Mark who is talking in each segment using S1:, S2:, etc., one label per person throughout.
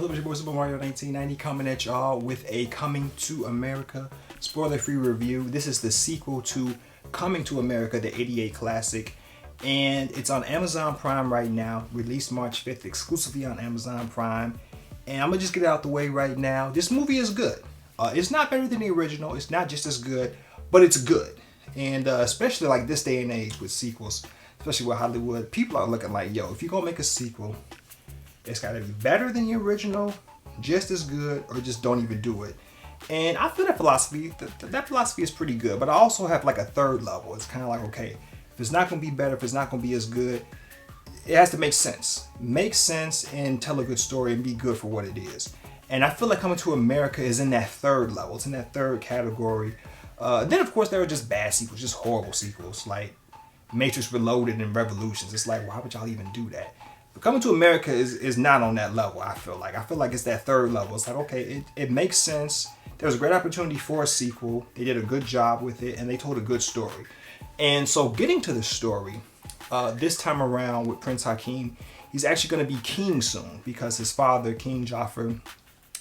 S1: What's up, your boy Super Mario 1990 coming at y'all with a Coming to America spoiler-free review. This is the sequel to Coming to America, the '88 classic, and it's on Amazon Prime right now, released March 5th, exclusively on Amazon Prime. And I'm gonna just get it out the way right now. This movie is good. It's not better than the original. It's not just as good, but it's good. And especially like this day and age with sequels, especially with Hollywood, people are looking like, yo, if you're gonna make a sequel, it's gotta be better than the original, just as good, or just don't even do it. And I feel that philosophy, that philosophy is pretty good, but I also have like a third level. It's kind of like, okay, if it's not gonna be better, if it's not gonna be as good, it has to make sense. Make sense and tell a good story and be good for what it is. And I feel like Coming to America is in that third level. It's in that third category. Then of course there are just bad sequels, just horrible sequels, like Matrix Reloaded and Revolutions. It's like, why would y'all even do that? But Coming to America is not on that level, I feel like. I feel like it's that third level. It's like, okay, it makes sense. There was a great opportunity for a sequel. They did a good job with it, and they told a good story. And so getting to the story, this time around with Prince Hakeem, he's actually going to be king soon because his father, King Jafar,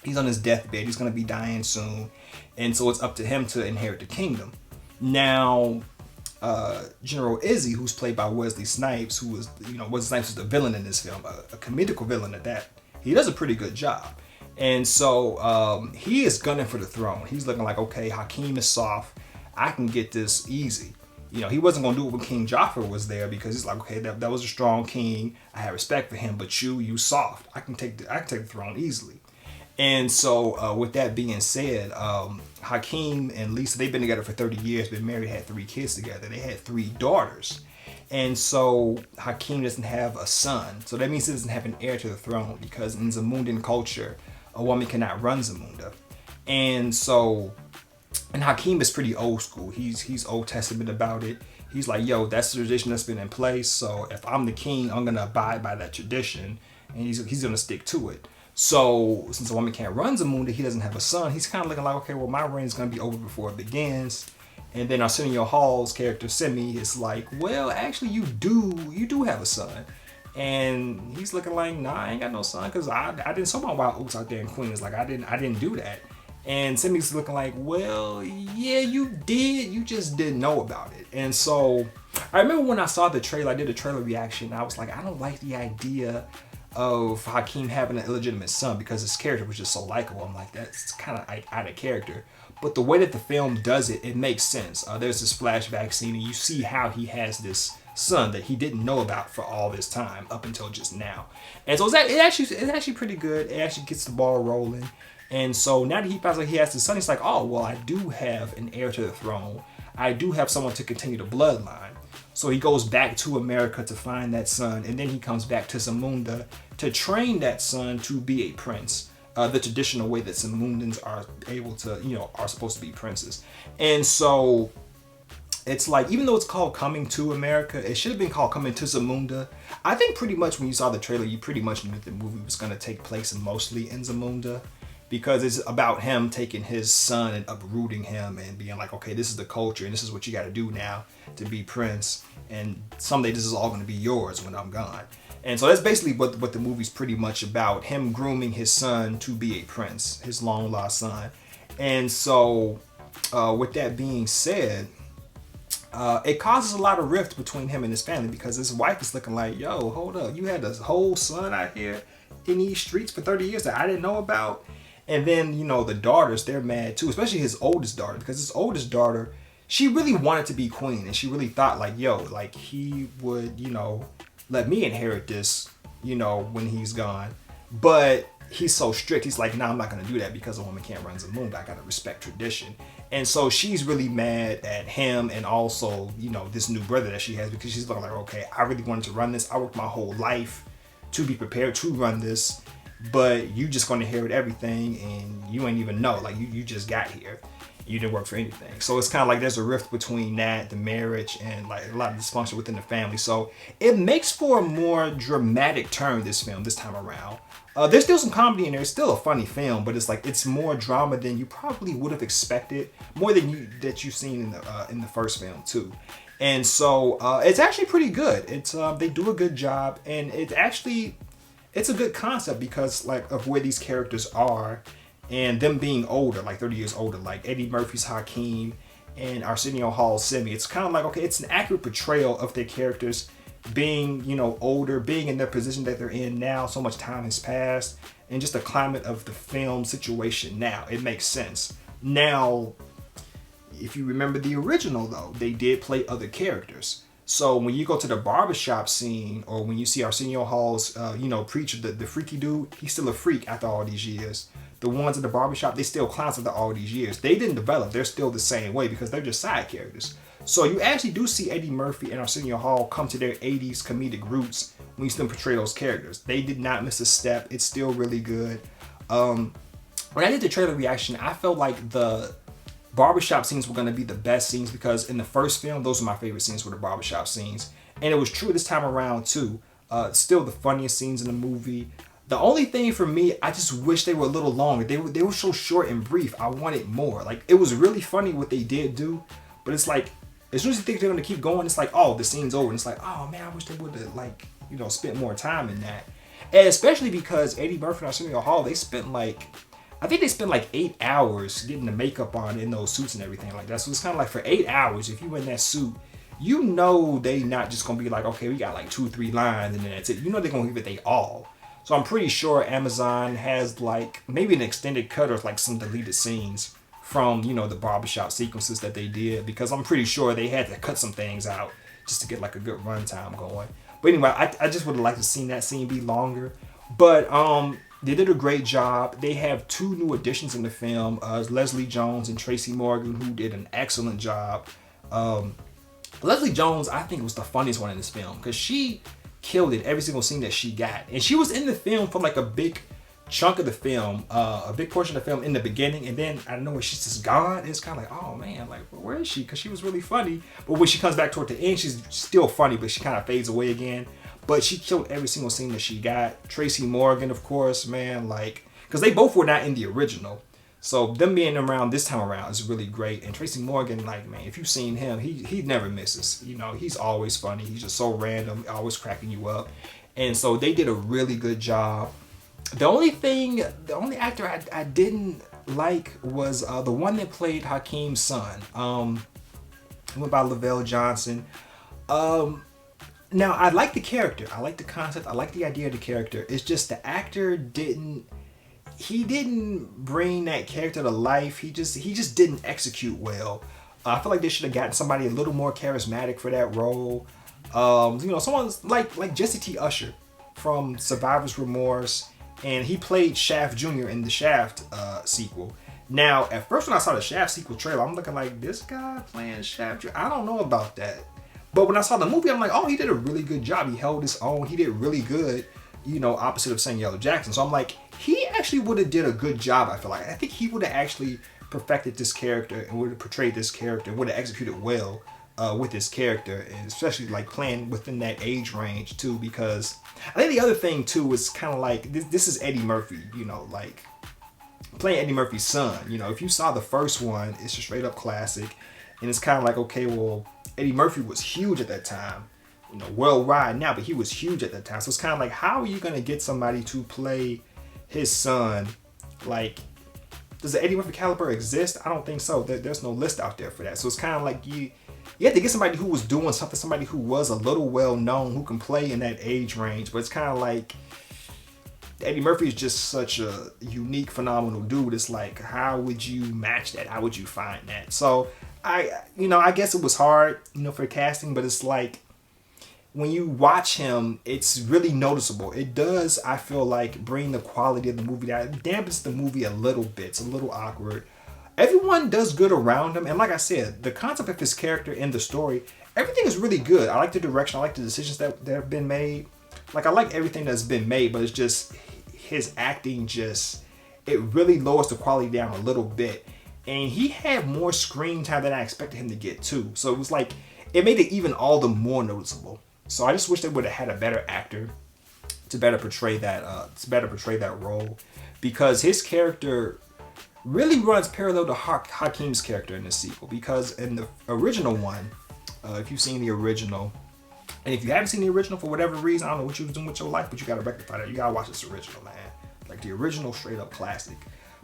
S1: he's on his deathbed. He's going to be dying soon. And so it's up to him to inherit the kingdom. Now, General Izzy, who's played by Wesley Snipes, who was, Wesley Snipes is the villain in this film, a comedical villain at that. He does a pretty good job. And so he is gunning for the throne. He's looking like, okay, Hakeem is soft. I can get this easy. He wasn't going to do it when King Jafar was there because he's like, okay, that was a strong king. I have respect for him, but you soft. I can take the throne easily. And so with that being said, Hakeem and Lisa, they've been together for 30 years, been married, had 3 kids together. They had 3 daughters. And so Hakeem doesn't have a son. So that means he doesn't have an heir to the throne because in Zamundan culture, a woman cannot run Zamunda. And so, and Hakeem is pretty old school. He's Old Testament about it. He's like, yo, that's the tradition that's been in place. So if I'm the king, I'm going to abide by that tradition. And he's going to stick to it. So since a woman can't run Zamunda, he doesn't have a son. He's kind of looking like, okay, well, my reign is going to be over before it begins. And then Arsenio Hall's character, Simi, is like, well, actually, you do have a son. And he's looking like, nah, I ain't got no son because I didn't sow my wild oats out there in Queens. Like, I didn't do that. And Simi's looking like, well, yeah, you did. You just didn't know about it. And so I remember when I saw the trailer, I did a trailer reaction. I was like, I don't like the idea of Hakeem having an illegitimate son because his character was just so likable. I'm like, that's kind of out of character. But the way that the film does it, it makes sense. There's this flashback scene and you see how he has this son that he didn't know about for all this time up until just now. And so it's actually pretty good. It actually gets the ball rolling. And so now that he finds out he has his son, he's like, oh, well, I do have an heir to the throne. I do have someone to continue the bloodline. So he goes back to America to find that son, and then he comes back to Zamunda to train that son to be a prince, the traditional way that Zamundans are able to, are supposed to be princes. And so it's like, even though it's called Coming to America, it should have been called Coming to Zamunda. I think pretty much when you saw the trailer, you pretty much knew that the movie was going to take place mostly in Zamunda, because it's about him taking his son and uprooting him and being like, okay, this is the culture and this is what you got to do now to be prince. And someday this is all going to be yours when I'm gone. And so that's basically what the movie's pretty much about, him grooming his son to be a prince, his long lost son. And so with that being said, it causes a lot of rift between him and his family because his wife is looking like, yo, hold up. You had this whole son out here in these streets for 30 years that I didn't know about. And then, the daughters, they're mad too, especially his oldest daughter, because his oldest daughter, she really wanted to be queen. And she really thought like, yo, like he would, let me inherit this, when he's gone. But he's so strict. He's like, nah, I'm not going to do that because a woman can't run Zamunda. I got to respect tradition. And so she's really mad at him and also, this new brother that she has because she's looking like, okay, I really wanted to run this. I worked my whole life to be prepared to run this. But you just going to inherit everything and you ain't even know. Like you just got here. You didn't work for anything. So it's kind of like there's a rift between that, the marriage, and like a lot of dysfunction within the family. So it makes for a more dramatic turn, this film, this time around. There's still some comedy in there. It's still a funny film, but it's like it's more drama than you probably would have expected, more than you've seen in the first film too. And so it's actually pretty good. It's they do a good job, and it's a good concept because like of where these characters are and them being older, like 30 years older, like Eddie Murphy's Hakeem and Arsenio Hall's Simi. It's kind of like, okay, it's an accurate portrayal of their characters being, you know, older, being in their position that they're in now. So much time has passed, and just the climate of the film situation now. It makes sense. Now, if you remember the original though, they did play other characters. So when you go to the barbershop scene, or when you see Arsenio Hall's, you know, preacher, the freaky dude, he's still a freak after all these years. The ones at the barbershop, they still clowns after all these years. They didn't develop. They're still the same way because they're just side characters. So you actually do see Eddie Murphy and Arsenio Hall come to their 80s comedic roots when you see them portray those characters. They did not miss a step. It's still really good. When I did the trailer reaction, I felt like the barbershop scenes were going to be the best scenes because in the first film, those were my favorite scenes, were the barbershop scenes. And it was true this time around too. Still the funniest scenes in the movie. The only thing for me, I just wish they were a little longer. They were so short and brief. I wanted more. Like, it was really funny what they did do, but it's like, as soon as you think they're going to keep going, it's like, oh, the scene's over. And it's like, oh man, I wish they would have, like, you know, spent more time in that. And especially because Eddie Murphy and Arsenio Hall, they spent like, I think they spent like 8 hours getting the makeup on in those suits and everything like that. So it's kind of like for 8 hours, if you in that suit, you know they not just going to be like, okay, we got like 2-3 lines and then that's it. You know they're going to give it they all. So I'm pretty sure Amazon has like maybe an extended cut or like some deleted scenes from, you know, the barbershop sequences that they did, because I'm pretty sure they had to cut some things out just to get like a good runtime going. But anyway, I just would have liked to see that scene be longer. But they did a great job. They have 2 new additions in the film, Leslie Jones and Tracy Morgan, who did an excellent job. Leslie Jones, I think, was the funniest one in this film because she killed it every single scene that she got. And she was in the film for like a big chunk of the film, a big portion of the film in the beginning, and then I don't know where she's just gone. It's kind of like, oh man, like where is she? Because she was really funny, but when she comes back toward the end, she's still funny, but she kind of fades away again. But she killed every single scene that she got. Tracy Morgan, of course, man, like, because they both were not in the original, so them being around this time around is really great. And Tracy Morgan, like, man, if you've seen him, he never misses. You know, he's always funny. He's just so random, always cracking you up. And so they did a really good job. The only actor I didn't like was the one that played Hakeem's son. He went by Lavell Johnson. Now, I like the character. I like the concept. I like the idea of the character. It's just the actor didn't bring that character to life. He just didn't execute well. I feel like they should have gotten somebody a little more charismatic for that role. You know, someone like Jesse T. Usher from Survivor's Remorse. And he played Shaft Jr. in the Shaft sequel. Now, at first when I saw the Shaft sequel trailer, I'm looking like, this guy playing Shaft Jr.? I don't know about that. But when I saw the movie, I'm like, oh, he did a really good job. He held his own. He did really good, you know, opposite of Samuel Jackson. So I'm like, he actually would have did a good job, I feel like. I think he would have actually perfected this character and would have portrayed this character and would have executed well with this character, and especially like playing within that age range too, because I think the other thing too is kind of like this is Eddie Murphy, you know, like playing Eddie Murphy's son. You know, if you saw the first one, it's a straight up classic, and it's kind of like, okay, well, Eddie Murphy was huge at that time, you know, worldwide now, but he was huge at that time. So it's kind of like, how are you going to get somebody to play his son? Like, does the Eddie Murphy caliber exist? I don't think so. There's no list out there for that. So it's kind of like you have to get somebody who was doing something, somebody who was a little well known, who can play in that age range. But it's kind of like Eddie Murphy is just such a unique, phenomenal dude. It's like, how would you match that? How would you find that? So I guess it was hard, you know, for casting, but it's like when you watch him, it's really noticeable. It does, I feel like, bring the quality of the movie down. It dampens the movie a little bit. It's a little awkward. Everyone does good around him, and like I said, the concept of his character and the story, everything is really good. I like the direction. I like the decisions that have been made. Like, I like everything that's been made, but it's just his acting it really lowers the quality down a little bit. And he had more screen time than I expected him to get too. So it was like, it made it even all the more noticeable. So I just wish they would have had a better actor to better portray that role, because his character really runs parallel to Hakeem's character in the sequel. Because in the original one, if you've seen the original, And if you haven't seen the original for whatever reason, I don't know what you was doing with your life, but you gotta rectify that. You gotta watch this original, man. Like the original, straight up classic.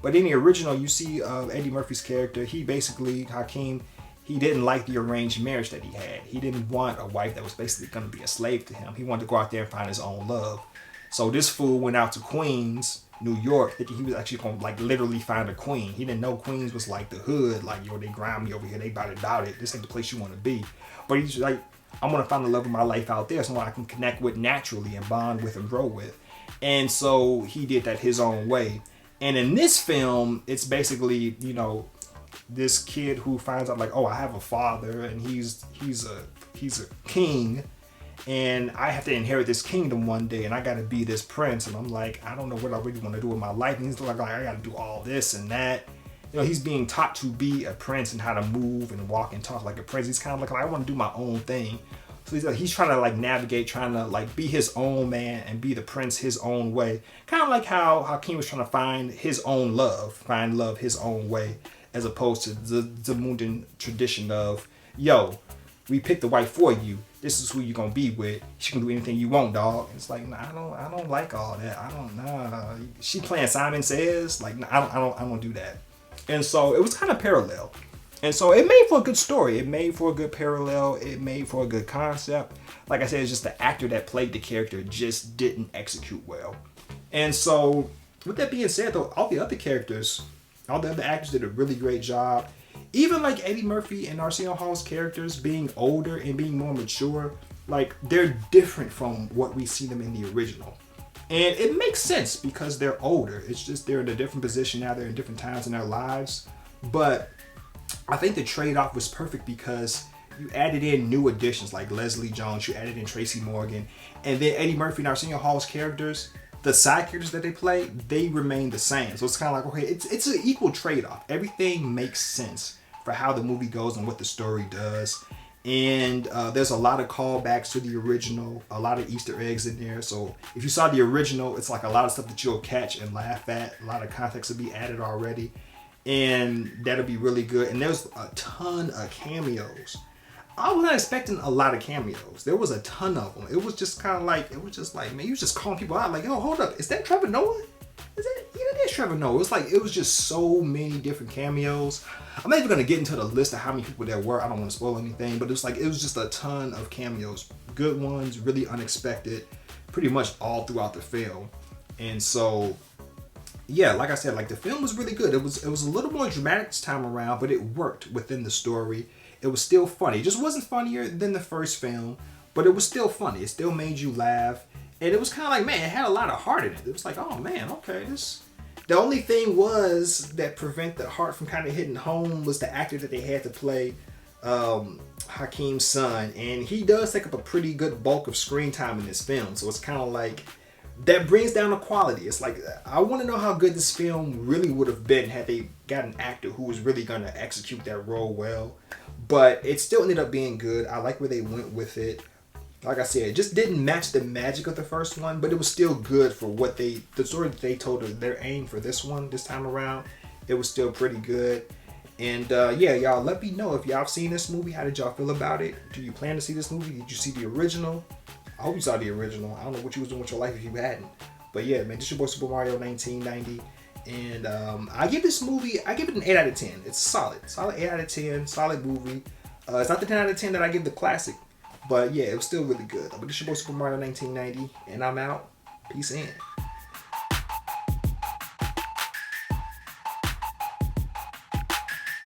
S1: But in the original, you see Eddie Murphy's character. He basically, Hakeem, he didn't like the arranged marriage that he had. He didn't want a wife that was basically gonna be a slave to him. He wanted to go out there and find his own love. So this fool went out to Queens, New York, thinking he was actually gonna like literally find a queen. He didn't know Queens was like the hood, like, yo, they grimy over here, they about it. This ain't the place you want to be. But he's like, I'm gonna find the love of my life out there, someone I can connect with naturally and bond with and grow with. And so he did that his own way. And in this film, it's basically, you know, this kid who finds out like, oh, I have a father and he's a king, and I have to inherit this kingdom one day, and I got to be this prince. And I'm like, I don't know what I really want to do with my life. And he's like, I got to do all this and that. You know, he's being taught to be a prince and how to move and walk and talk like a prince. He's kind of like, I want to do my own thing. So he's trying to like navigate, trying to like be his own man and be the prince his own way. Kind of like how Hakeem was trying to find his own love, find love his own way, as opposed to the Mundan tradition of, yo, we picked the wife for you. This is who you're gonna be with. She can do anything you want, dog. And it's like, nah, I don't like all that. She playing Simon Says, like, nah, I don't do that. And so it was kind of parallel. And so it made for a good story. It made for a good parallel. It made for a good concept. Like I said, it's just the actor that played the character just didn't execute well. And so with that being said, though, all the other characters, all the other actors did a really great job. Even like Eddie Murphy and Arsenio Hall's characters being older and being more mature, like they're different from what we see them in the original. And it makes sense because they're older. It's just they're in a different position now. They're in different times in their lives. But I think the trade-off was perfect because you added in new additions like Lavell Johnson, you added in Tracy Morgan, and then Eddie Murphy and Arsenio Hall's characters, the side characters that they play, they remain the same. So it's kind of like, okay, it's an equal trade-off. Everything makes sense for how the movie goes and what the story does. And there's a lot of callbacks to the original, a lot of Easter eggs in there. So if you saw the original, it's like a lot of stuff that you'll catch and laugh at. A lot of context will be added already. And that'll be really good. And there's a ton of cameos. I was not expecting a lot of cameos. There was a ton of them. It was just kind of like, man, you was just calling people out like, yo, hold up, is that Trevor Noah? Is that, yeah, that's Trevor Noah. It was just so many different cameos. I'm not even gonna get into the list of how many people there were. I don't want to spoil anything, but it was just a ton of cameos. Good ones, really unexpected, pretty much all throughout the film. And so, yeah, like I said, like the film was really good. It was a little more dramatic this time around, but it worked within the story. It was still funny. It just wasn't funnier than the first film, but it was still funny. It still made you laugh. And it was kind of like, man, it had a lot of heart in it. It was like, oh man, okay, this. The only thing was that prevent the heart from kind of hitting home was the actor that they had to play Hakeem's son. And he does take up a pretty good bulk of screen time in this film. So it's kind of like, that brings down the quality. It's like, I want to know how good this film really would have been had they got an actor who was really going to execute that role well. But it still ended up being good. I like where they went with it. Like I said, it just didn't match the magic of the first one, but it was still good for what the story that they told their aim for this time around. It was still pretty good. And yeah, y'all let me know if y'all have seen this movie. How did y'all feel about it? Do you plan to see this movie? Did you see the original? I hope you saw the original. I don't know what you was doing with your life if you hadn't. But yeah, man, this your boy Super Mario 1990. And I give it an 8 out of 10. It's solid 8 out of 10, solid movie. It's not the 10 out of 10 that I give the classic, but yeah, it was still really good. But this your boy Super Mario 1990, and I'm out. Peace in.